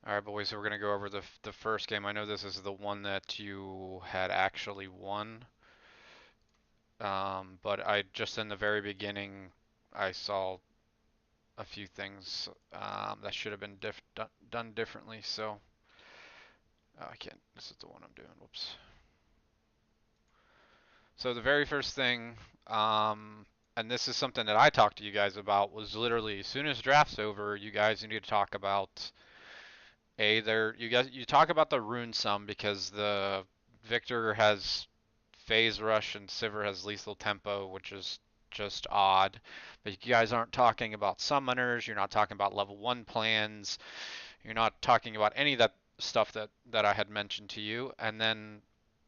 All right, boys, so we're gonna go over the first game. I know this is the one that you had actually won, but I just in the very beginning I saw a few things that should have been done differently. So I can't. This is the one I'm doing. Whoops. So the very first thing, and this is something that I talked to you guys about, was literally as soon as draft's over, you guys need to talk about you talk about the rune sum because the Victor has phase rush and Sivir has lethal tempo, which is just odd. But you guys aren't talking about summoners, you're not talking about level 1 plans, you're not talking about any of that stuff that I had mentioned to you. And then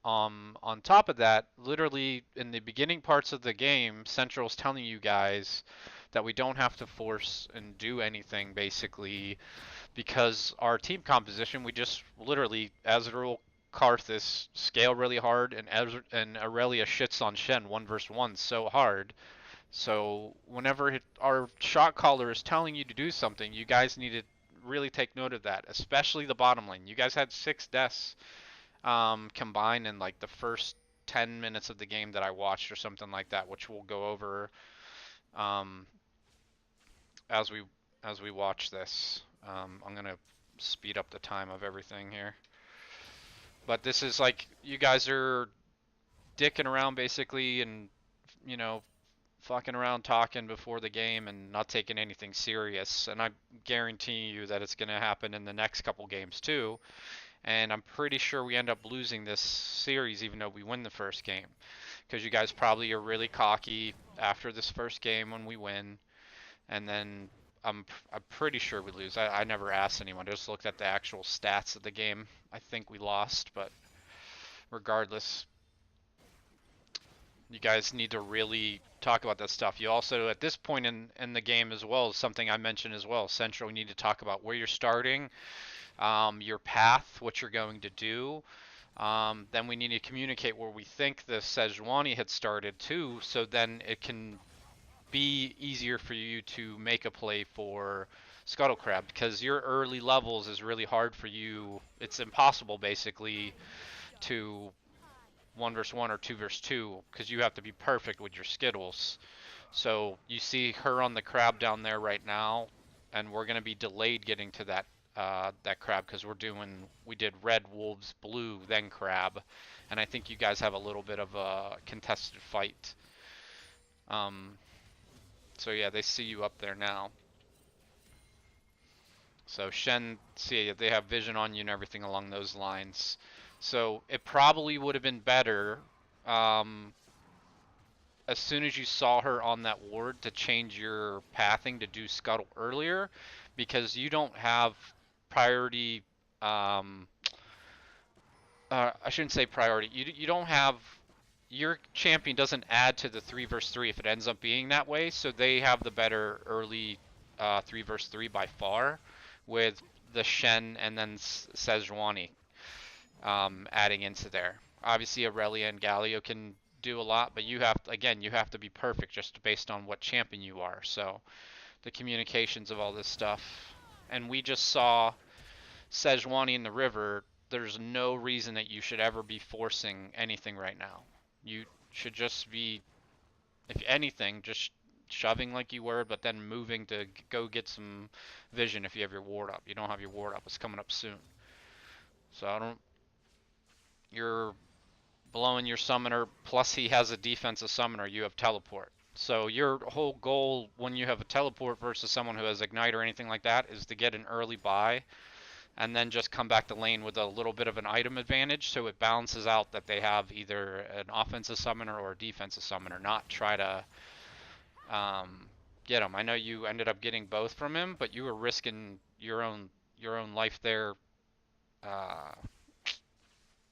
on top of that, literally in the beginning parts of the game, Central's telling you guys that we don't have to force and do anything basically because our team composition, we just literally Azrael, Karthus scale really hard, and and Aurelia shits on Shen 1v1 so hard. So whenever our shot caller is telling you to do something, you guys need to really take note of that, especially the bottom lane. You guys had 6 deaths combined in like the first 10 minutes of the game that I watched or something like that, which we'll go over um, as we watch this. I'm gonna speed up the time of everything here. But this is like you guys are dicking around basically and you know fucking around talking before the game and not taking anything serious. And I guarantee you that it's going to happen in the next couple games too. And I'm pretty sure we end up losing this series even though we win the first game. Because you guys probably are really cocky after this first game when we win. And then I'm pretty sure we lose. I never asked anyone. I just looked at the actual stats of the game. I think we lost, but regardless, you guys need to really talk about that stuff. You also, at this point in the game as well, something I mentioned as well, Central, you need to talk about where you're starting, your path, what you're going to do. Then we need to communicate where we think the Sejuani had started too, so then it can be easier for you to make a play for Scuttle Crab because your early levels is really hard for you. It's impossible basically to 1v1 or 2v2 because you have to be perfect with your Skittles. So you see her on the crab down there right now, and we're gonna be delayed getting to that crab because we did red wolves blue then crab, and I think you guys have a little bit of a contested fight. Um, so yeah, they see you up there now. So Shen, see they have vision on you and everything along those lines. So it probably would have been better um, as soon as you saw her on that ward to change your pathing to do scuttle earlier because you don't have priority um, I shouldn't say priority. You don't have your champion doesn't add to the 3 versus 3 if it ends up being that way, so they have the better early 3 versus 3 by far with the Shen and then Sejuani adding into there. Obviously, Aurelia and Galio can do a lot, but you have to be perfect just based on what champion you are. So the communications of all this stuff, and we just saw Sejuani in the river. There's no reason that you should ever be forcing anything right now. You should just be, if anything, just shoving like you were, but then moving to go get some vision if you have your ward up. You don't have your ward up. It's coming up soon. So I don't. You're blowing your summoner, plus he has a defensive summoner, you have teleport. So your whole goal when you have a teleport versus someone who has ignite or anything like that is to get an early buy and then just come back to lane with a little bit of an item advantage so it balances out that they have either an offensive summoner or a defensive summoner, not try to get him. I know you ended up getting both from him, but you were risking your own life there uh,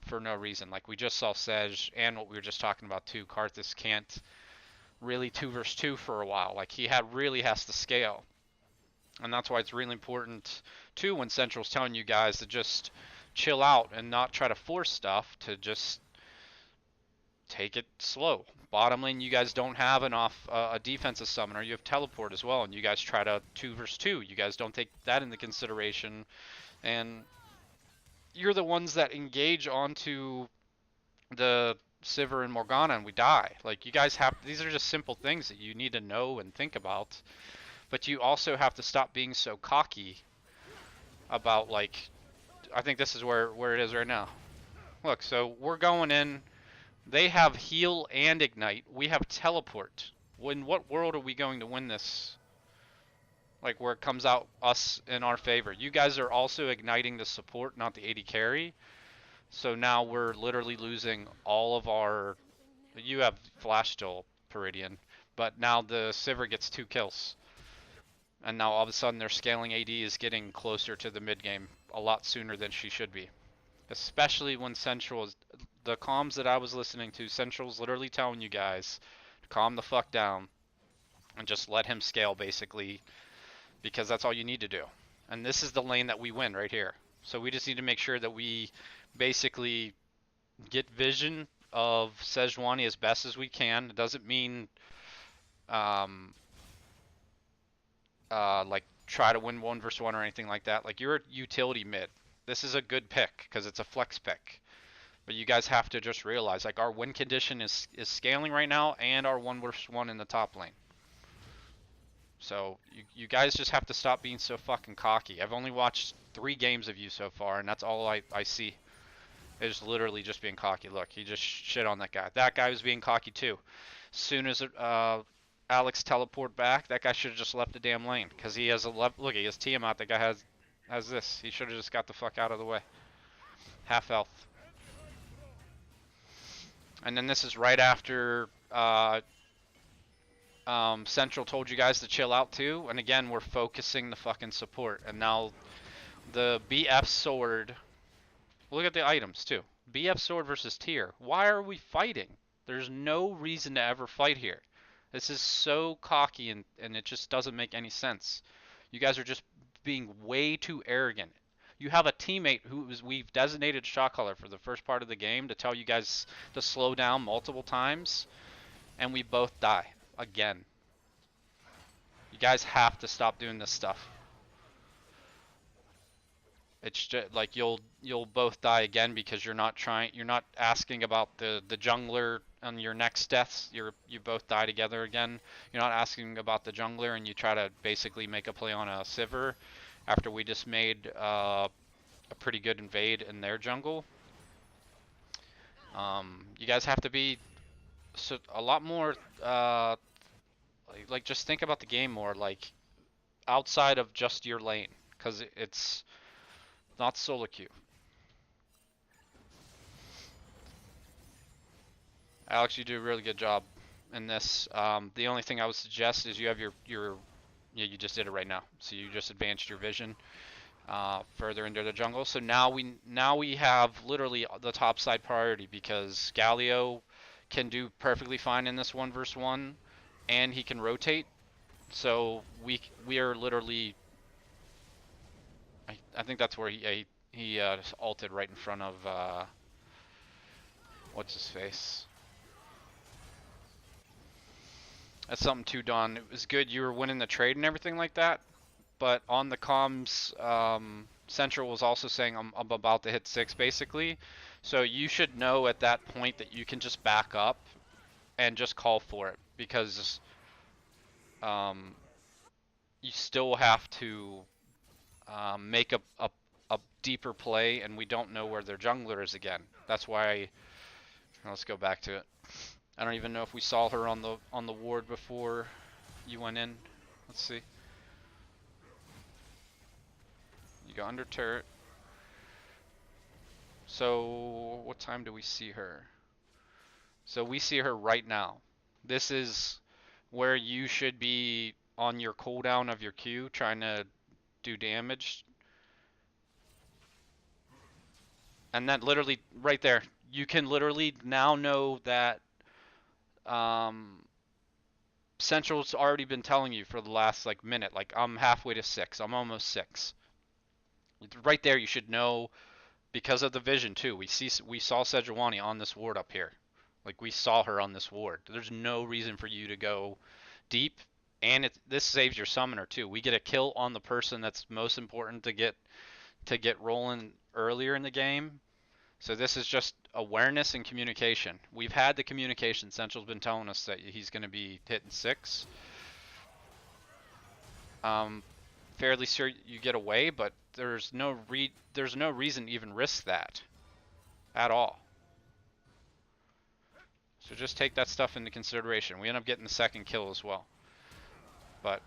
for no reason. Like we just saw Sej and what we were just talking about too. Karthus can't really 2 versus 2 for a while. Like he really has to scale. And that's why it's really important too when Central's telling you guys to just chill out and not try to force stuff to just take it slow. Bottom lane, you guys don't have enough a defensive summoner. You have teleport as well, and you guys try to 2 versus 2. You guys don't take that into consideration, and you're the ones that engage onto the Sivir and Morgana, and we die. Like, you guys have, these are just simple things that you need to know and think about, but you also have to stop being so cocky about, like, I think this is where it is right now. Look, so we're going in. They have heal and ignite. We have teleport. In what world are we going to win this? Like, where it comes out us in our favor. You guys are also igniting the support, not the AD carry. So now we're literally losing all of our. You have flash still, Peridian, but now the Sivir gets 2 kills, and now all of a sudden their scaling AD is getting closer to the mid game a lot sooner than she should be. Especially when Central is, the comms that I was listening to, Central's literally telling you guys to calm the fuck down and just let him scale basically, because that's all you need to do. And this is the lane that we win right here. So we just need to make sure that we basically get vision of Sejuani as best as we can. It doesn't mean like try to win 1 versus 1 or anything like that. Like, you're a utility mid. This is a good pick because it's a flex pick. But you guys have to just realize, like, our win condition is scaling right now, and our 1 versus 1 in the top lane. So you guys just have to stop being so fucking cocky. I've only watched 3 games of you so far, and that's all I see. Is literally just being cocky. Look, he just shit on that guy. That guy was being cocky too. As soon as Alex teleport back, that guy should have just left the damn lane, because he has a look. He has Tiamat. That guy has this. He should have just got the fuck out of the way. Half health. And then this is right after Central told you guys to chill out too. And again, we're focusing the fucking support. And now the BF sword. Look at the items too. BF sword versus tier. Why are we fighting? There's no reason to ever fight here. This is so cocky, and it just doesn't make any sense. You guys are just being way too arrogant. You have a teammate we've designated shot caller for the first part of the game to tell you guys to slow down multiple times, and we both die again. You guys have to stop doing this stuff. It's just like you'll both die again because you're not asking about the jungler on your next deaths. You both die together again. You're not asking about the jungler, and you try to basically make a play on a Sivir after we just made a pretty good invade in their jungle. You guys have to be a lot more like just think about the game more, like outside of just your lane, because it's not solo queue. Alex, you do a really good job in this. The only thing I would suggest is you have yeah, you just did it right now. So you just advanced your vision further into the jungle. So now we have literally the top side priority, because Galio can do perfectly fine in this 1 versus 1, and he can rotate. So we are literally. I think that's where he just ulted right in front of what's his face. That's something too, Don. It was good you were winning the trade and everything like that, but on the comms, Central was also saying I'm about to hit 6 basically. So you should know at that point that you can just back up and just call for it, because you still have to make a deeper play, and we don't know where their jungler is again. That's why. Let's go back to it. I don't even know if we saw her on the ward before you went in. Let's see. You go under turret. So what time do we see her? So we see her right now. This is where you should be on your cooldown of your Q, trying to do damage. And that literally, right there, you can literally now know that Central's already been telling you for the last like minute, like I'm halfway to 6, I'm almost 6. Right there, you should know, because of the vision too. We saw Sejuani on this ward up here. Like we saw her on this ward. There's no reason for you to go deep, and this saves your summoner too. We get a kill on the person that's most important to get rolling earlier in the game. So this is just awareness and communication. We've had the communication. Central's been telling us that he's going to be hitting 6. Um, fairly sure you get away, but there's no reason to even risk that at all. So just take that stuff into consideration. We end up getting the second kill as well, but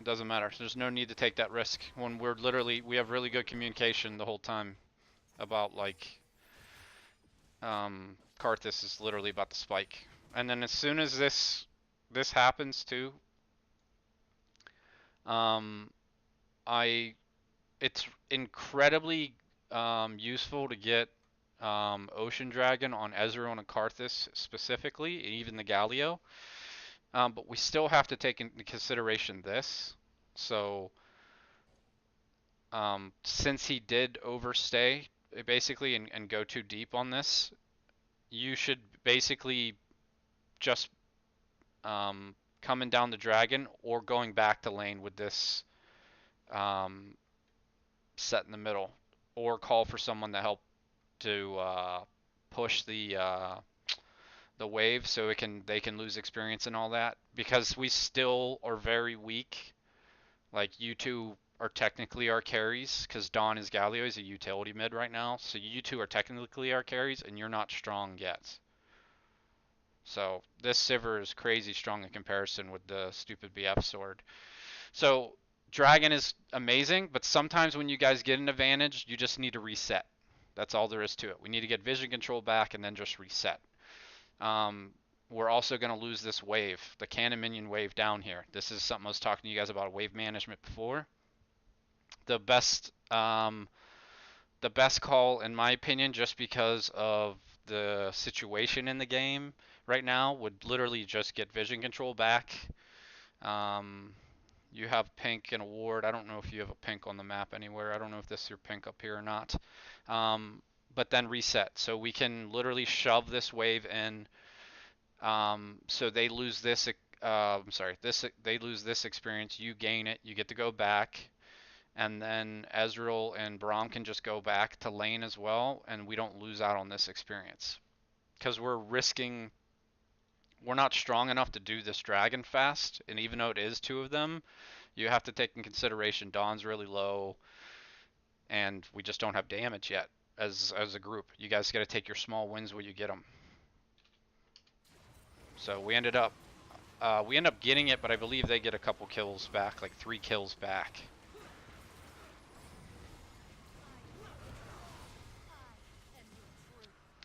it doesn't matter. There's no need to take that risk when we have really good communication the whole time about like Karthus is literally about to spike. And then as soon as this happens too, it's incredibly useful to get Ocean Dragon on Ezreal and Karthus specifically, even the Galio. But we still have to take into consideration this. So since he did overstay basically and go too deep on this, you should basically just coming down the dragon or going back to lane with this set in the middle, or call for someone to help to push the wave so they can lose experience and all that, because we still are very weak. Like you two are technically our carries because Dawn is Galio is a utility mid right now, so you two are technically our carries and you're not strong yet. So this Sivir is crazy strong in comparison with the stupid BF sword. So Dragon is amazing, but sometimes when you guys get an advantage, you just need to reset. That's all there is to it. We need to get vision control back and then just reset. We're also going to lose this wave, the cannon minion wave down here. This is something I was talking to you guys about wave management before. The best call in my opinion, just because of the situation in the game right now, would literally just get vision control back. You have pink and a ward. I don't know if you have a pink on the map anywhere. I don't know if this is your pink up here or not. But then reset. So we can literally shove this wave in. So they lose this. They lose this experience. You gain it. You get to go back, and then Ezreal and Braum can just go back to lane as well, and we don't lose out on this experience because we're not strong enough to do this dragon fast, and even though it is 2 of them, you have to take in consideration Dawn's really low, and we just don't have damage yet as a group. You guys got to take your small wins where you get them. So we end up getting it, but I believe they get a couple kills back, like 3 kills back.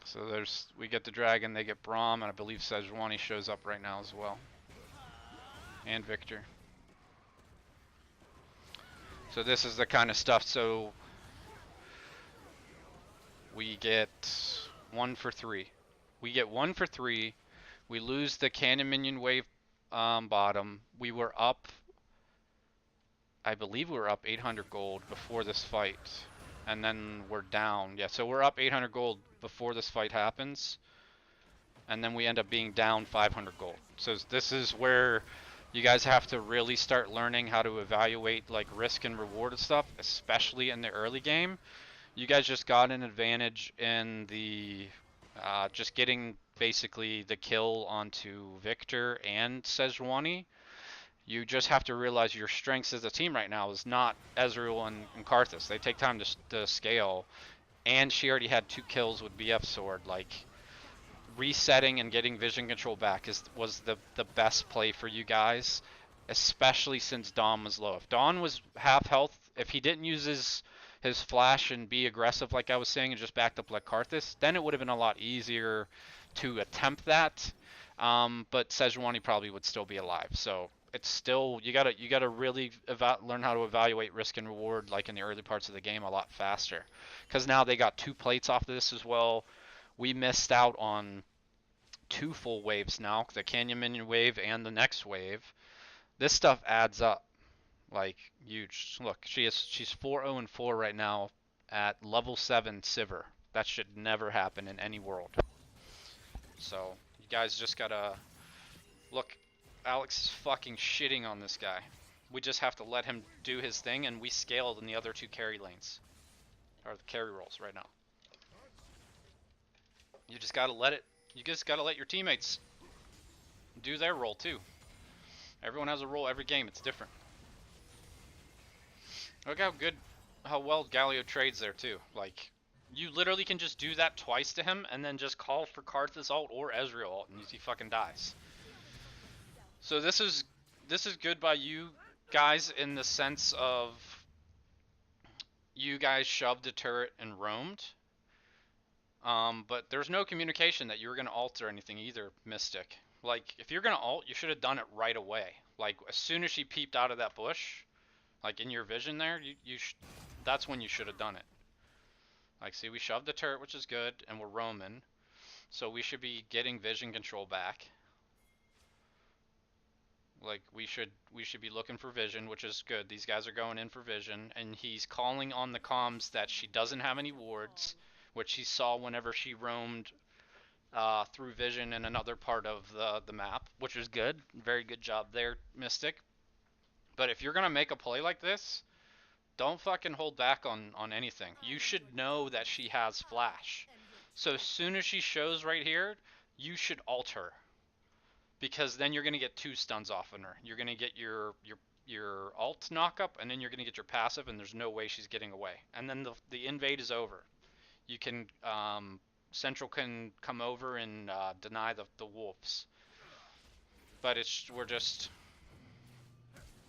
So we get the dragon, they get Braum, and I believe Sejuani shows up right now as well. And Victor. So this is the kind of stuff, so we get 1 for 3. We get 1 for 3. We lose the cannon minion wave bottom. We were up, I believe we were up 800 gold before this fight. And then we're down. Yeah, so we're up 800 gold before this fight happens. And then we end up being down 500 gold. So this is where you guys have to really start learning how to evaluate like risk and reward and stuff, especially in the early game. You guys just got an advantage in the just getting basically the kill onto Victor and Sejuani. You just have to realize your strengths as a team right now is not Ezreal and Karthus. They take time to scale, and she already had 2 kills with BF sword. Like resetting and getting vision control back was the best play for you guys, especially since Dawn was low. If Dawn was half health, if he didn't use his flash and be aggressive like I was saying and just backed up like Karthus, then it would have been a lot easier to attempt that. But Sejuani probably would still be alive. So it's still, you gotta really learn how to evaluate risk and reward like in the early parts of the game a lot faster, because now they got 2 plates off of this as well. We missed out on 2 full waves now, the Canyon Minion wave and the next wave. This stuff adds up like huge. Look, she's 4-0-4 right now at level 7 Sivir. That should never happen in any world. So you guys just gotta look. Alex is fucking shitting on this guy. We just have to let him do his thing, and we scaled in the other two carry lanes, or the carry roles right now. You just gotta let it. You just gotta let your teammates do their role too. Everyone has a role every game. It's different. Look how well Galio trades there too. Like, you literally can just do that twice to him, and then just call for Karthus ult or Ezreal ult, and he fucking dies. So this is good by you guys in the sense of you guys shoved a turret and roamed. But there's no communication that you were gonna ult or anything either, Mystic. Like, if you're gonna ult, you should have done it right away. Like, as soon as she peeped out of that bush, like in your vision there, that's when you should have done it. Like, see, we shoved the turret, which is good, and we're roaming, so we should be getting vision control back. Like, we should be looking for vision, which is good. These guys are going in for vision, and he's calling on the comms that she doesn't have any wards, which he saw whenever she roamed through vision in another part of the map, which is good. Very good job there, Mystic. But if you're gonna make a play like this, don't fucking hold back on anything. You should know that she has flash. So as soon as she shows right here, you should ult her. Because then you're gonna get 2 stuns off on her. You're gonna get your ult knock up, and then you're gonna get your passive, and there's no way she's getting away. And then the invade is over. You can Central can come over and deny the wolves. But we're just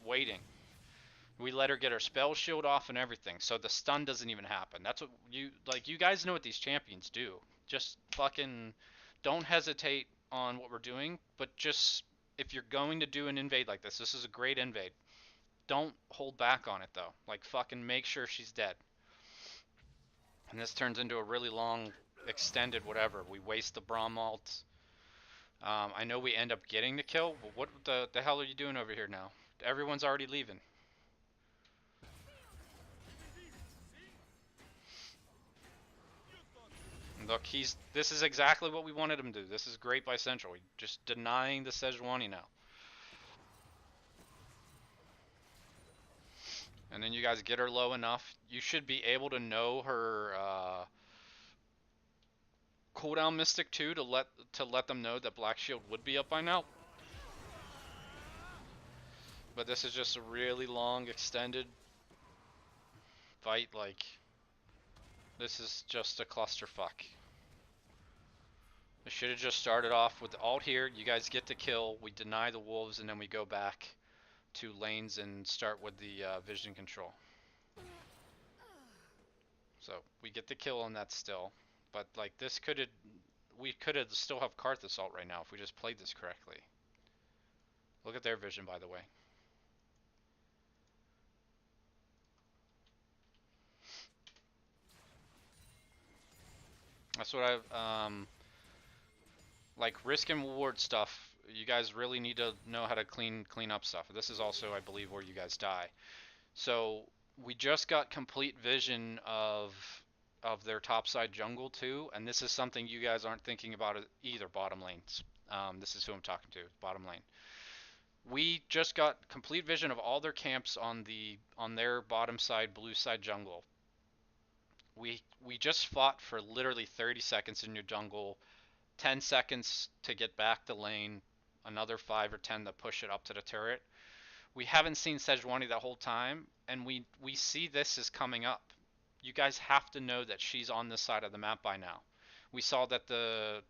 waiting. We let her get her spell shield off and everything, so the stun doesn't even happen. That's what you guys know what these champions do. Just fucking don't hesitate on what we're doing, but just if you're going to do an invade like this is a great invade. Don't hold back on it though. Like, fucking make sure she's dead. And this turns into a really long, extended whatever. We waste the Braum ult. I know we end up getting the kill, but what the hell are you doing over here now? Everyone's already leaving. Look, this is exactly what we wanted him to do. This is great by Central. We're just denying the Sejuani now. And then you guys get her low enough. You should be able to know her cooldown Mystic too, to let them know that Black Shield would be up by now. But this is just a really long, extended fight. Like, this is just a clusterfuck. I should have just started off with the ult here. You guys get the kill. We deny the wolves, and then we go back to lanes and start with the vision control. So we get the kill on that still. But like, we could have still have Karthus ult right now if we just played this correctly. Look at their vision, by the way. That's what like, risk and reward stuff. You guys really need to know how to clean up stuff. This is also, I believe, where you guys die. So we just got complete vision of their topside jungle too, and this is something you guys aren't thinking about either. Bottom lanes. This is who I'm talking to. Bottom lane. We just got complete vision of all their camps on their bottom side, blue side jungle. We just fought for literally 30 seconds in your jungle, 10 seconds to get back the lane, another 5 or 10 to push it up to the turret. We haven't seen Sejuani the whole time, and we see this is coming up. You guys have to know that she's on this side of the map by now. We saw that the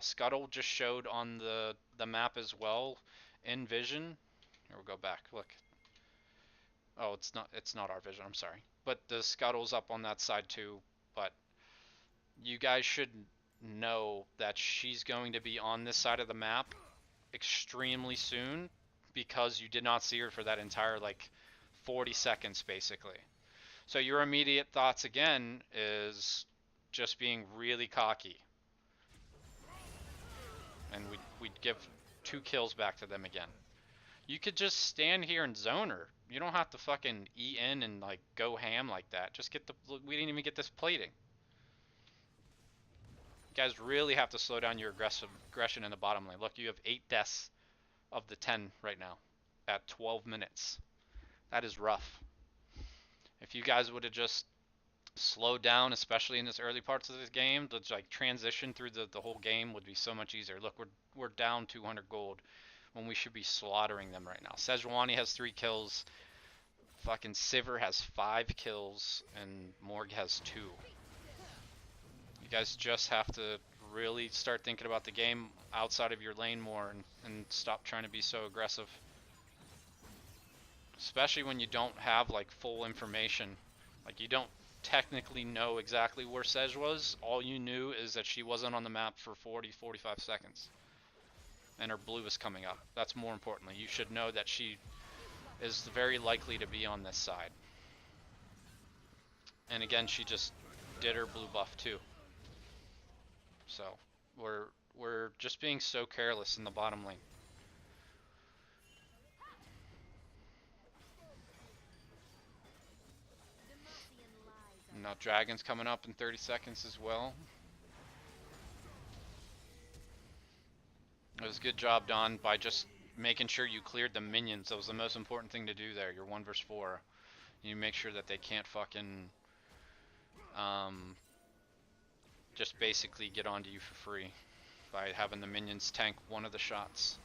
scuttle just showed on the map as well in vision. Here, we'll go back. Look. Oh, it's not our vision. I'm sorry. But the scuttle's up on that side too. But you guys should know that she's going to be on this side of the map extremely soon, because you did not see her for that entire, like, 40 seconds basically. So your immediate thoughts again is just being really cocky, and we'd give 2 kills back to them again. You could just stand here and zone her. You don't have to fucking E in and like go ham like that. Just get we didn't even get this plating. guys really have to slow down your aggression in the bottom lane. Look, you have 8 deaths of the 10 right now at 12 minutes. That is rough. If you guys would have just slowed down, especially in this early parts of this game, the like transition through the whole game would be so much easier. Look, we're down 200 gold when we should be slaughtering them right now. Sejuani has 3 kills. Fucking Sivir has 5 kills, and Morg has 2. You guys just have to really start thinking about the game outside of your lane more and stop trying to be so aggressive. Especially when you don't have like full information. Like you don't technically know exactly where Sej was. All you knew is that she wasn't on the map for 40-45 seconds. And her blue was coming up. That's more importantly. You should know that she is very likely to be on this side. And again, she just did her blue buff too. So we're just being so careless in the bottom lane. Now Dragon's coming up in 30 seconds as well. It was a good job done by just making sure you cleared the minions. That was the most important thing to do there. You're 1 versus 4. You make sure that they can't fucking just basically get onto you for free by having the minions tank one of the shots.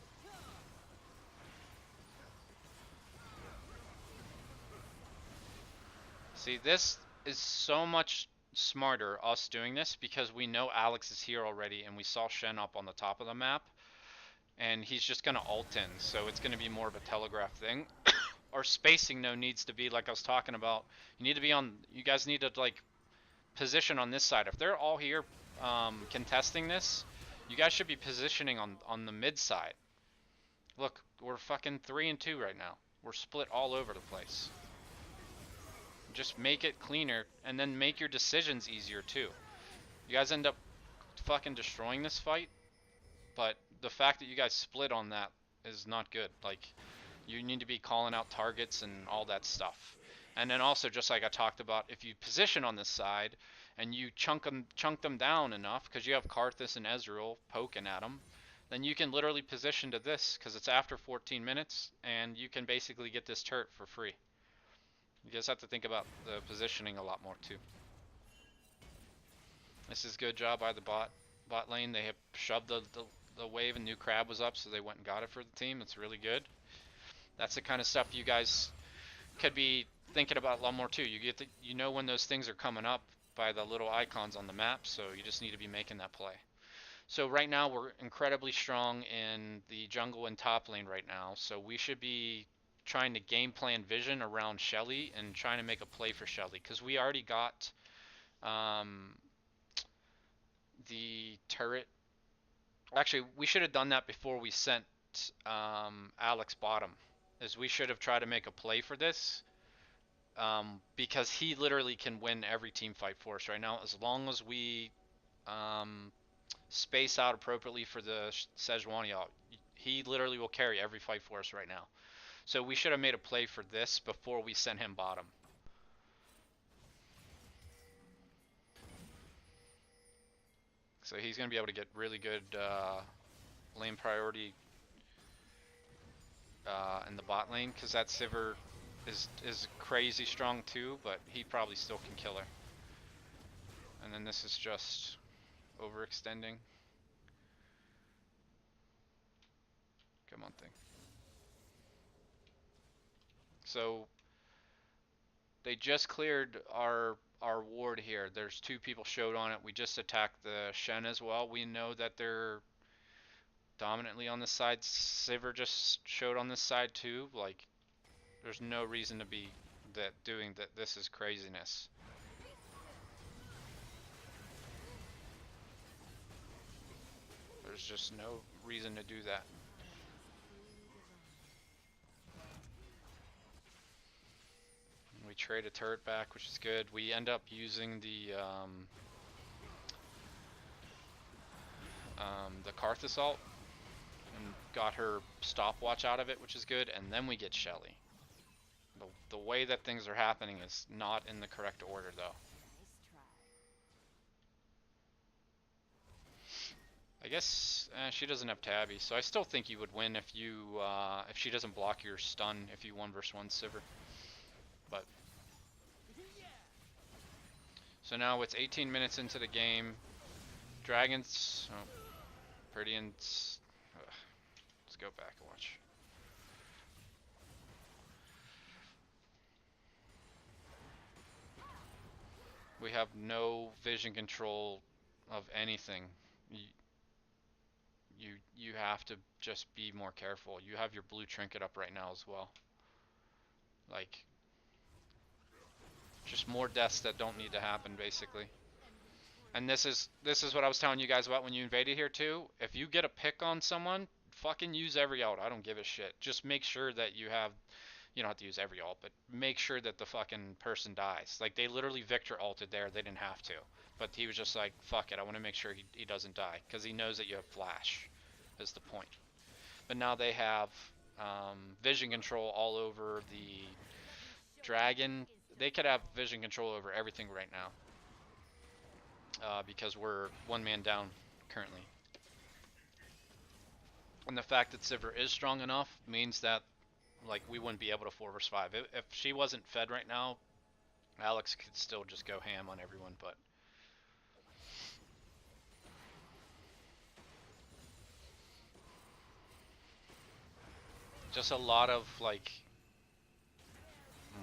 See, this is so much smarter, us doing this, because we know Alex is here already and we saw Shen up on the top of the map. And he's just going to ult in, so it's going to be more of a telegraph thing. Our spacing, though, needs to be, like I was talking about, you guys need to, like, position on this side. If they're all here contesting this, you guys should be positioning on the mid side. Look, we're fucking 3 and 2 right now. We're split all over the place. Just make it cleaner, and then make your decisions easier, too. You guys end up fucking destroying this fight, but the fact that you guys split on that is not good. Like, you need to be calling out targets and all that stuff. And then also, just like I talked about, if you position on this side and you chunk them down enough, because you have Karthus and Ezreal poking at them, then you can literally position to this, because it's after 14 minutes, and you can basically get this turret for free. You just have to think about the positioning a lot more too. This is a good job by the bot lane. They have shoved the wave, and new crab was up, so they went and got it for the team. That's really good. That's the kind of stuff you guys could be thinking about a lot more too. You know when those things are coming up by the little icons on the map, so you just need to be making that play. So right now we're incredibly strong in the jungle and top lane right now, so we should be trying to game plan vision around Shelly and trying to make a play for Shelly, because we already got the turret. Actually, we should have done that before we sent Alex bottom, is we should have tried to make a play for this, because he literally can win every team fight for us right now, as long as we space out appropriately for the Sejuani ult. He literally will carry every fight for us right now. So we should have made a play for this before we sent him bottom. So he's going to be able to get really good lane priority in the bot lane, because that Sivir is crazy strong too, but he probably still can kill her. And then this is just overextending. Come on, thing. So they just cleared our ward here. There's 2 people showed on it. We just attacked the Shen as well. We know that they're dominantly on this side. Sivir just showed on this side too. Like, there's no reason to be doing that. This is craziness. There's just no reason to do that. We trade a turret back, which is good. We end up using the Karthus ult and got her stopwatch out of it, which is good. And then we get Shelly. The way that things are happening is not in the correct order, though. I guess she doesn't have Tabby, so I still think you would win if you if she doesn't block your stun if you 1v1 Sivir. But so now it's 18 minutes into the game. Dragons, oh, Prydians. Let's go back and watch. We have no vision control of anything. You have to just be more careful. You have your blue trinket up right now as well. Like, just more deaths that don't need to happen, basically. And this is what I was telling you guys about when you invaded here too. If you get a pick on someone, fucking use every ult. I don't give a shit. Just make sure that you have, you don't have to use every ult, but make sure that the fucking person dies. Like, they literally Victor ulted there. They didn't have to. But he was just like, fuck it. I want to make sure he doesn't die. Because he knows that you have flash, is the point. But now they have vision control all over the dragon. They could have vision control over everything right now. Because we're one man down currently. And the fact that Sivir is strong enough means that, like, we wouldn't be able to 4 vs 5. If she wasn't fed right now, Alex could still just go ham on everyone, but just a lot of, like,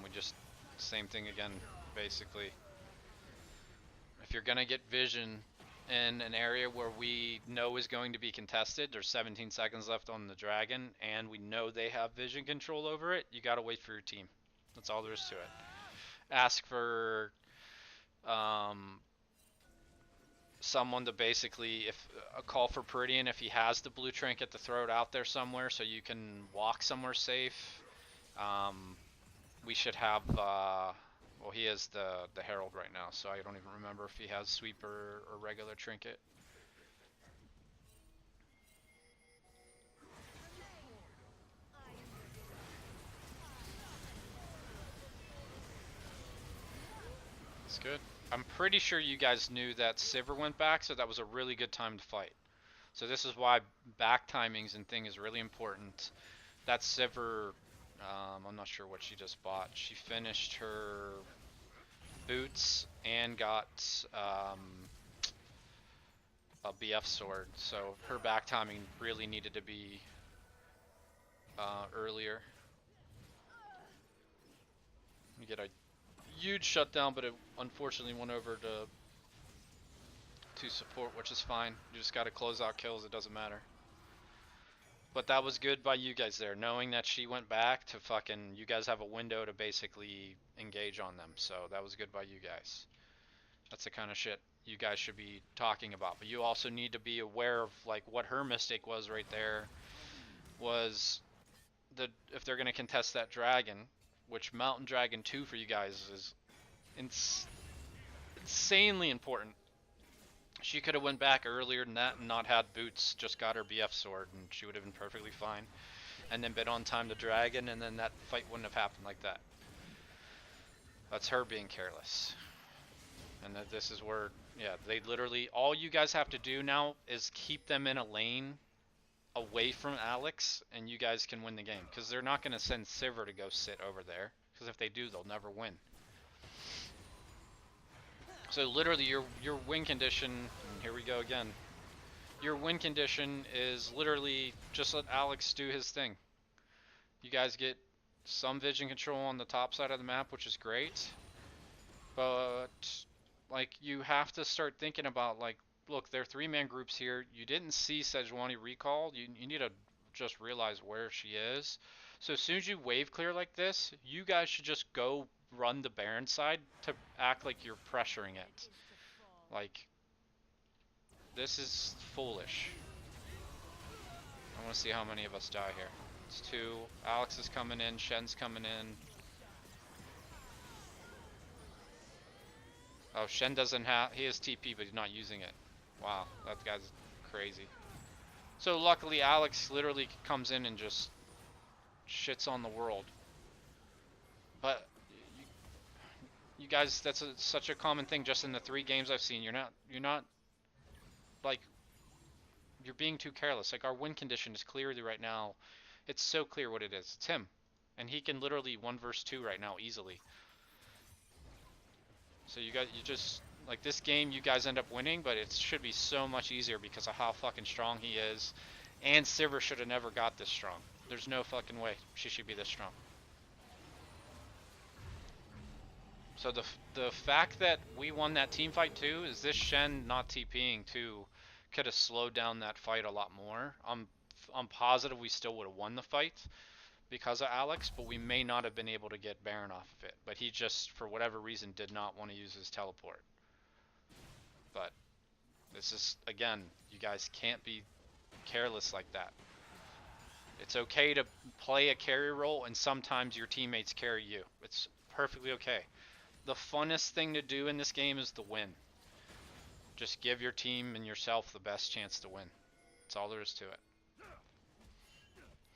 we just, same thing again, basically. If you're gonna get vision in an area where we know is going to be contested, there's 17 seconds left on the dragon, and we know they have vision control over it, you gotta wait for your team. That's all there is to it. Ask for someone to basically, if a call for Prydian if he has the blue trinket, to throw it out there somewhere so you can walk somewhere safe. We should have well, he is the Herald right now, so I don't even remember if he has sweep or regular trinket. That's good. I'm pretty sure you guys knew that Sivir went back, so that was a really good time to fight. So this is why back timings and thing is really important. That Sivir, I'm not sure what she just bought. She finished her boots and got a BF sword, so her back timing really needed to be earlier. You get a huge shutdown, but it unfortunately went over to support, which is fine. You just gotta close out kills, it doesn't matter. But that was good by you guys there, knowing that she went back to fucking, you guys have a window to basically engage on them, so that was good by you guys. That's the kind of shit you guys should be talking about. But you also need to be aware of, like, what her mistake was right there was if they're going to contest that dragon, which Mountain Dragon 2 for you guys is insanely important. She could have went back earlier than that and not had boots, just got her BF sword, and she would have been perfectly fine. And then been on time to dragon, and then that fight wouldn't have happened like that. That's her being careless. And that this is where, yeah, they literally, all you guys have to do now is keep them in a lane away from Alex, and you guys can win the game. Because they're not going to send Sivir to go sit over there, because if they do, they'll never win. So literally your win condition, and here we go again, your win condition is literally just let Alex do his thing. You guys get some vision control on the top side of the map, which is great, but like, you have to start thinking about, like, look, there are 3-man groups here. You didn't see Sejuani recall. You need to just realize where she is. So as soon as you wave clear like this, you guys should just go run the Baron side to act like you're pressuring it. Like, this is foolish. I want to see how many of us die here. It's 2. Alex is coming in. Shen's coming in. Oh, Shen doesn't have, he has TP, but he's not using it. Wow, that guy's crazy. So luckily Alex literally comes in and just shits on the world. But you guys, that's such a common thing just in the 3 games I've seen. You're not like you're being too careless. Like our win condition is clearly right now, it's so clear what it is. It's him, and he can literally 1 versus 2 right now easily. So you just like this game, you guys end up winning, but it should be so much easier because of how fucking strong he is. And Sivir should have never got this strong. There's no fucking way she should be this strong. So the fact that we won that team fight too is this Shen not TPing too could have slowed down that fight a lot more. I'm positive we still would have won the fight because of Alex, but we may not have been able to get Baron off of it. But he just, for whatever reason, did not want to use his teleport. But this is, again, you guys can't be careless like that. It's okay to play a carry role and sometimes your teammates carry you. It's perfectly okay. The funnest thing to do in this game is to win. Just give your team and yourself the best chance to win. That's all there is to it.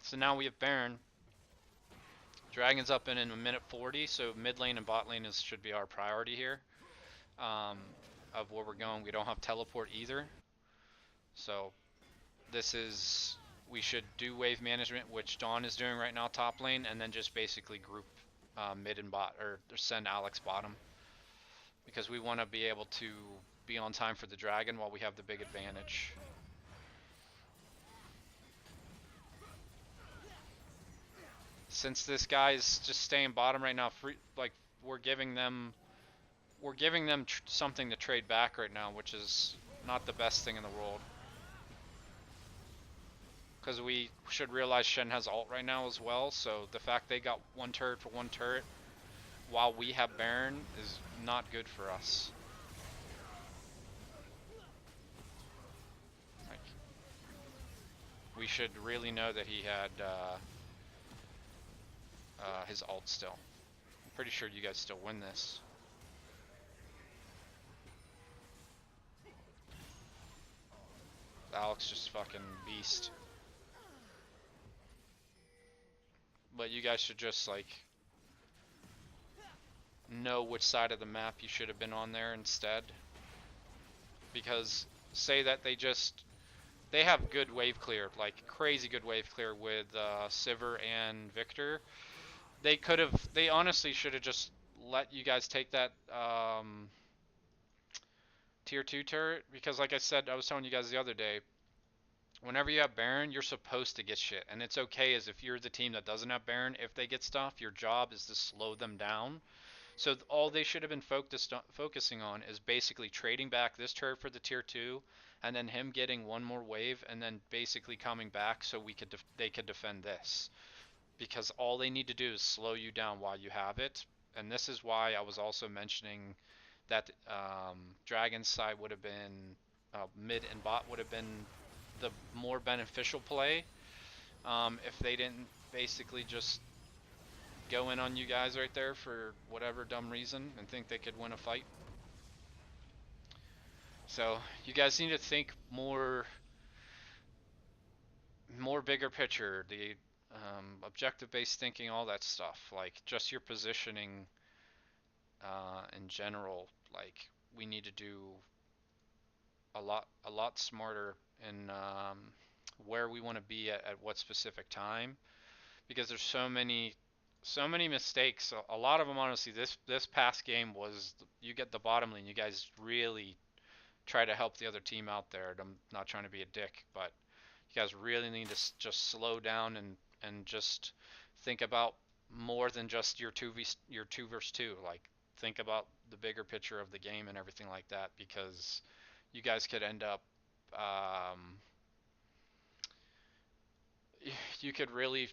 So now we have Baron. Dragon's up in a minute 40, so mid lane and bot lane should be our priority here. Of where we're going. We don't have teleport either. So this is, we should do wave management, which Dawn is doing right now top lane, and then just basically group mid and bot, or send Alex bottom. Because we want to be able to be on time for the dragon while we have the big advantage. Since this guy's just staying bottom right now, like we're giving them something to trade back right now, which is not the best thing in the world. Because we should realize Shen has ult right now as well, so the fact they got one turret for one turret while we have Baron is not good for us. Like, we should really know that he had his ult still. I'm pretty sure you guys still win this. Alex just fucking beast. But you guys should just like know which side of the map you should have been on there instead. Because say that they have good wave clear, like crazy good wave clear with Sivir and Victor. They honestly should have just let you guys take that tier 2 turret, because like I said, I was telling you guys the other day, whenever you have Baron, you're supposed to get shit, and it's okay as if you're the team that doesn't have Baron, if they get stuff, your job is to slow them down. So all they should have been focusing on is basically trading back this turret for the tier 2, and then him getting one more wave, and then basically coming back so they could defend this. Because all they need to do is slow you down while you have it. And this is why I was also mentioning that Dragon's side would have been, mid and bot would have been the more beneficial play, if they didn't basically just go in on you guys right there for whatever dumb reason and think they could win a fight. So you guys need to think more bigger picture, the objective-based thinking, all that stuff. Like just your positioning in general. Like we need to do a lot smarter in where we want to be at what specific time, because there's so many mistakes. A lot of them, honestly, this past game was, you get the bottom lane, you guys really try to help the other team out there. I'm not trying to be a dick, but you guys really need to just slow down and just think about more than just your 2 versus 2. Like think about the bigger picture of the game and everything like that, because you guys could end up you could really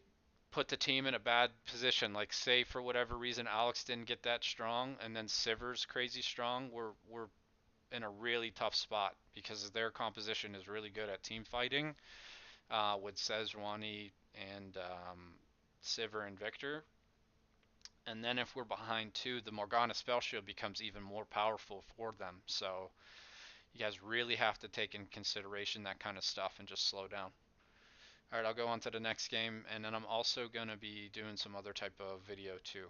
put the team in a bad position. Like say for whatever reason Alex didn't get that strong, and then Sivir's crazy strong. We're in a really tough spot because their composition is really good at team fighting, with Sejuani and Sivir and Victor. And then if we're behind too, the Morgana spell shield becomes even more powerful for them. So you guys really have to take in consideration that kind of stuff and just slow down. Alright, I'll go on to the next game, and then I'm also going to be doing some other type of video too.